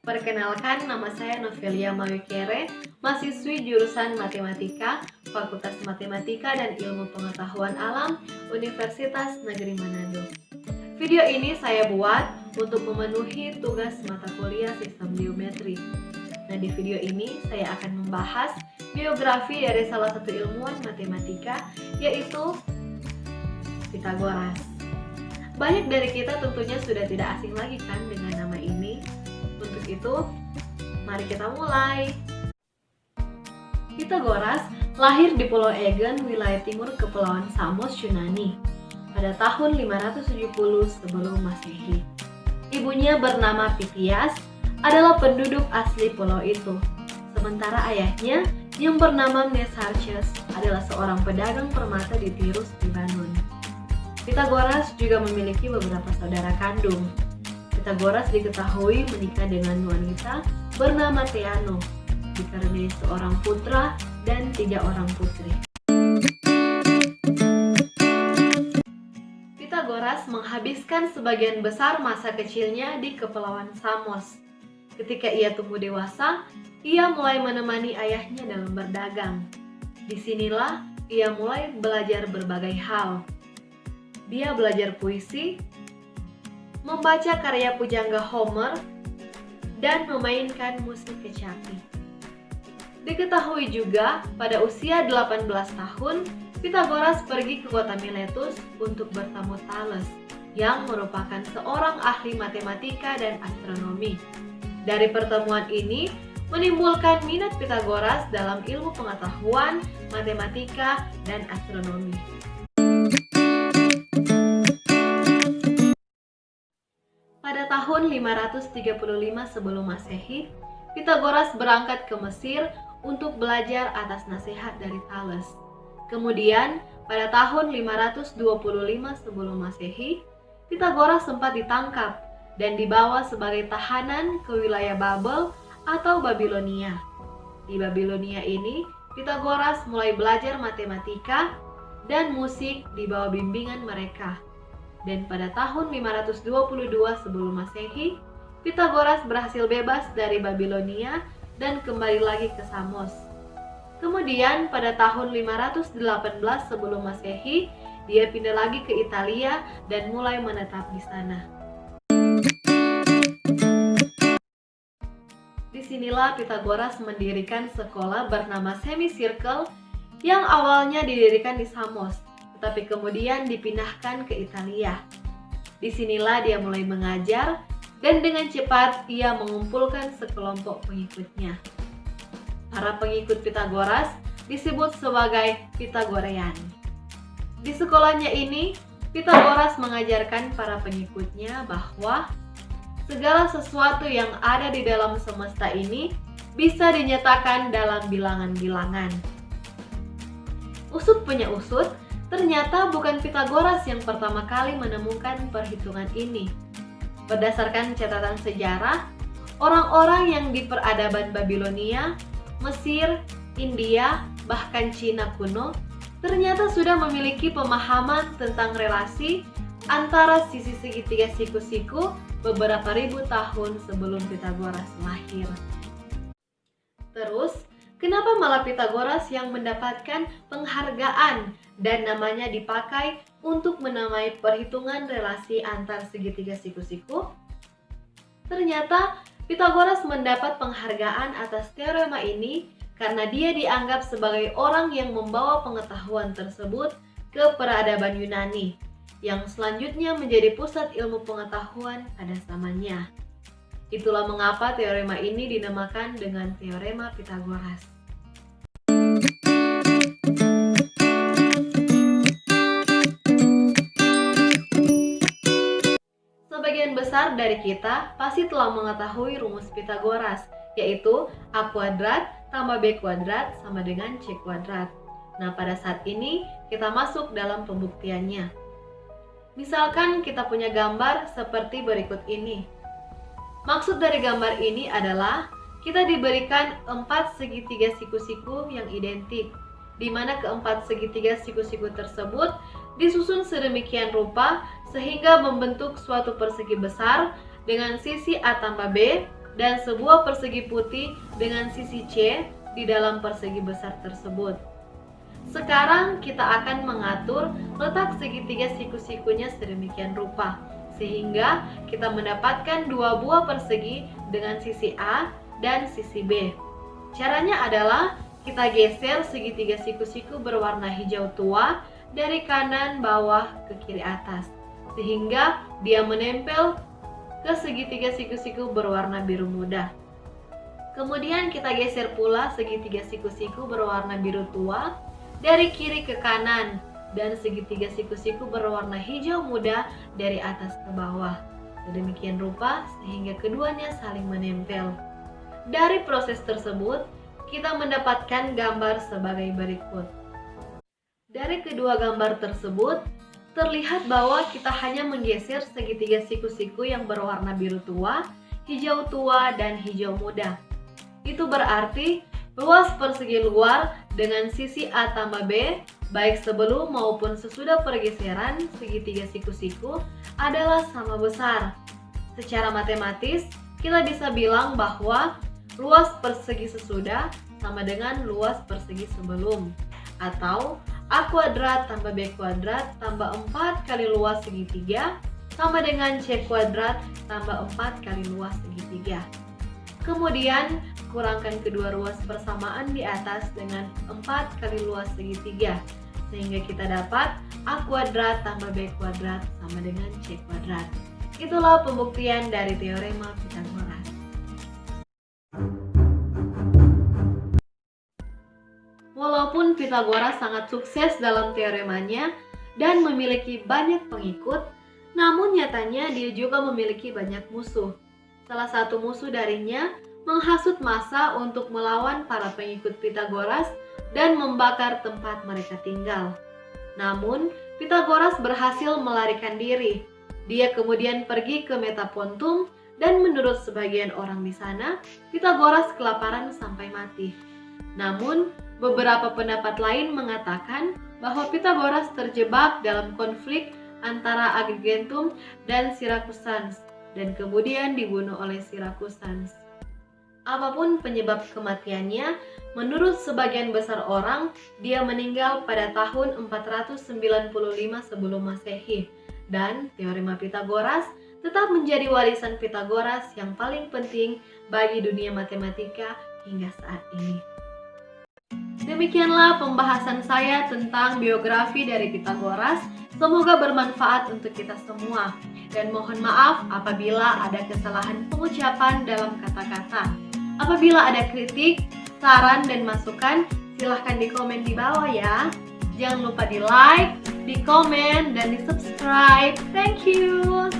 Perkenalkan, nama saya Novelia Mawikere, mahasiswi jurusan Matematika, Fakultas Matematika dan Ilmu Pengetahuan Alam, Universitas Negeri Manado. Video ini saya buat untuk memenuhi tugas mata kuliah Sistem Geometri. Nah, di video ini saya akan membahas biografi dari salah satu ilmuwan matematika, yaitu Pythagoras. Banyak dari kita tentunya sudah tidak asing lagi kan dengan nama ini. Untuk itu, mari kita mulai. Pythagoras lahir di Pulau Aegean, wilayah timur Kepulauan Samos, Yunani, pada tahun 570 sebelum Masehi. Ibunya bernama Pythias, adalah penduduk asli pulau itu. Sementara ayahnya yang bernama Mnesarchus adalah seorang pedagang permata di Tirus, Libanon. Pythagoras juga memiliki beberapa saudara kandung. Pythagoras diketahui menikah dengan wanita bernama Theano, dikaruniai seorang putra dan 3 orang putri. Pythagoras menghabiskan sebagian besar masa kecilnya di Kepulauan Samos. Ketika ia tumbuh dewasa, ia mulai menemani ayahnya dalam berdagang. Disinilah ia mulai belajar berbagai hal. Dia belajar puisi, membaca karya pujangga Homer, dan memainkan musik kecapi. Diketahui juga pada usia 18 tahun, Pythagoras pergi ke kota Miletus untuk bertemu Thales, yang merupakan seorang ahli matematika dan astronomi. Dari pertemuan ini, menimbulkan minat Pythagoras dalam ilmu pengetahuan, matematika, dan astronomi. Pada tahun 535 sebelum Masehi, Pythagoras berangkat ke Mesir untuk belajar atas nasihat dari Thales. Kemudian, pada tahun 525 sebelum Masehi, Pythagoras sempat ditangkap dan dibawa sebagai tahanan ke wilayah Babel atau Babilonia. Di Babilonia ini, Pythagoras mulai belajar matematika dan musik di bawah bimbingan mereka. Dan pada tahun 522 sebelum Masehi, Pythagoras berhasil bebas dari Babilonia dan kembali lagi ke Samos. Kemudian pada tahun 518 sebelum Masehi, dia pindah lagi ke Italia dan mulai menetap di sana. Disinilah Pythagoras mendirikan sekolah bernama Semicircle yang awalnya didirikan di Samos, tetapi kemudian dipindahkan ke Italia. Disinilah dia mulai mengajar dan dengan cepat ia mengumpulkan sekelompok pengikutnya. Para pengikut Pythagoras disebut sebagai Pythagorean. Di sekolahnya ini, Pythagoras mengajarkan para pengikutnya bahwa segala sesuatu yang ada di dalam semesta ini bisa dinyatakan dalam bilangan-bilangan. Usut punya usut, ternyata bukan Pythagoras yang pertama kali menemukan perhitungan ini. Berdasarkan catatan sejarah, orang-orang yang di peradaban Babilonia, Mesir, India, bahkan Cina kuno, ternyata sudah memiliki pemahaman tentang relasi antara sisi segitiga siku-siku beberapa ribu tahun sebelum Pythagoras lahir. Terus, kenapa malah Pythagoras yang mendapatkan penghargaan dan namanya dipakai untuk menamai perhitungan relasi antar segitiga siku-siku? Ternyata Pythagoras mendapat penghargaan atas teorema ini karena dia dianggap sebagai orang yang membawa pengetahuan tersebut ke peradaban Yunani, yang selanjutnya menjadi pusat ilmu pengetahuan pada zamannya. Itulah mengapa teorema ini dinamakan dengan teorema Pythagoras. Sebagian besar dari kita pasti telah mengetahui rumus Pythagoras, yaitu A kuadrat tambah B kuadrat sama dengan C kuadrat. Nah, pada saat ini kita masuk dalam pembuktiannya. Misalkan kita punya gambar seperti berikut ini. Maksud dari gambar ini adalah kita diberikan 4 segitiga siku-siku yang identik, di mana keempat segitiga siku-siku tersebut disusun sedemikian rupa sehingga membentuk suatu persegi besar dengan sisi A tambah B dan sebuah persegi putih dengan sisi C di dalam persegi besar tersebut. Sekarang kita akan mengatur letak segitiga siku-sikunya sedemikian rupa, sehingga kita mendapatkan dua buah persegi dengan sisi A dan sisi B. Caranya adalah kita geser segitiga siku-siku berwarna hijau tua dari kanan bawah ke kiri atas, sehingga dia menempel ke segitiga siku-siku berwarna biru muda. Kemudian kita geser pula segitiga siku-siku berwarna biru tua dari kiri ke kanan dan segitiga siku-siku berwarna hijau muda dari atas ke bawah. Sedemikian rupa sehingga keduanya saling menempel. Dari proses tersebut, kita mendapatkan gambar sebagai berikut. Dari kedua gambar tersebut, terlihat bahwa kita hanya menggeser segitiga siku-siku yang berwarna biru tua, hijau tua, dan hijau muda. Itu berarti luas persegi luar dengan sisi A tambah B, baik sebelum maupun sesudah pergeseran segitiga siku-siku adalah sama besar. Secara matematis, kita bisa bilang bahwa luas persegi sesudah sama dengan luas persegi sebelum, atau A kuadrat tambah B kuadrat tambah 4 kali luas segitiga sama dengan C kuadrat tambah 4 kali luas segitiga. Kemudian kurangkan kedua ruas persamaan di atas dengan 4 kali luas segitiga, sehingga kita dapat A kuadrat tambah B kuadrat sama dengan C kuadrat. Itulah pembuktian dari teorema Pythagoras. Walaupun Pythagoras sangat sukses dalam teoremanya dan memiliki banyak pengikut, namun nyatanya dia juga memiliki banyak musuh. Salah satu musuh darinya menghasut massa untuk melawan para pengikut Pythagoras dan membakar tempat mereka tinggal. Namun, Pythagoras berhasil melarikan diri. Dia kemudian pergi ke Metapontum dan menurut sebagian orang di sana, Pythagoras kelaparan sampai mati. Namun, beberapa pendapat lain mengatakan bahwa Pythagoras terjebak dalam konflik antara Agrigentum dan Syracusans dan kemudian dibunuh oleh Syracusans. Apapun penyebab kematiannya, menurut sebagian besar orang, dia meninggal pada tahun 495 sebelum Masehi, dan teorema Pythagoras tetap menjadi warisan Pythagoras yang paling penting bagi dunia matematika hingga saat ini. Demikianlah pembahasan saya tentang biografi dari Pythagoras. Semoga bermanfaat untuk kita semua. Dan mohon maaf apabila ada kesalahan pengucapan dalam kata-kata. Apabila ada kritik, saran, dan masukan, silahkan di komen di bawah ya. Jangan lupa di like, di komen, dan di subscribe. Thank you.